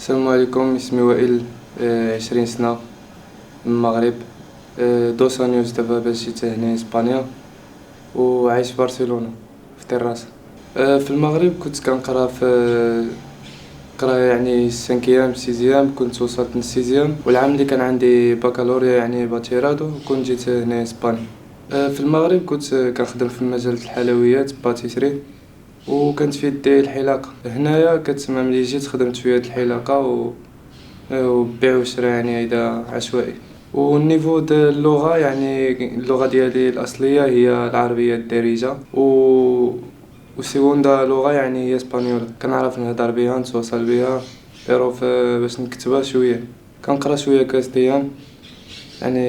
السلام عليكم، اسمي وائل. 20 سنة من المغرب. 2 أنيوز دابا باش جيت هنا اسبانيا، وعايش في برشلونة في طراسة. في المغرب كنت كنقرا في قرا يعني السانكيام سيزيام، كنت وصلت للسيزيام، والعام اللي كان عندي بكالوريا يعني باتشيرادو كنت جيت هنا اسبانيا. في المغرب كنت كنخدم في مجال الحلويات باتيسري، وكانت في يدي الحلاقة. هنايا كتسمى ملي جيت خدمت في هاد الحلاقة وبيع وشرا يعني هيدا عشوائي. والنيفو د اللغة يعني اللغة ديالي الأصلية هي العربية الدارجة، وسيكوندا لغة يعني هي اسبانيولا، كنعرف نهدر بها نتواصل بها، بيرو باش نكتبها شوية. كنقرا شوية كاستيان، يعني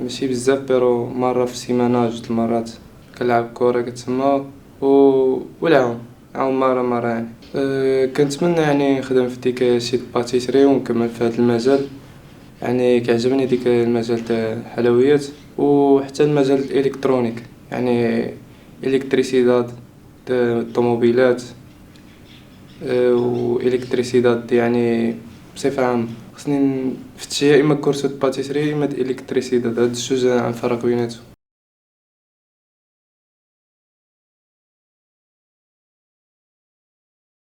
ماشي بزاف، بيرو مرة في السيمانة 2 المرات. كنلعب كورة كتسمى و... والعوم، عوم مرة يعني. كنتمنى يعني نخدم في ديك شي باتيسري ونكمل في هذا المجال. يعني كيعجبني ديك المجال تاع الحلويات، وحتى المجال الالكترونيك، يعني الكتريسيداد، الطوموبيلات، والكتريسيداد يعني بصفة عامة. خصني نفتش يا اما كورسات باتيسري يا اما الكتريسيداد، هاد الجوج نفرق بيناتهم.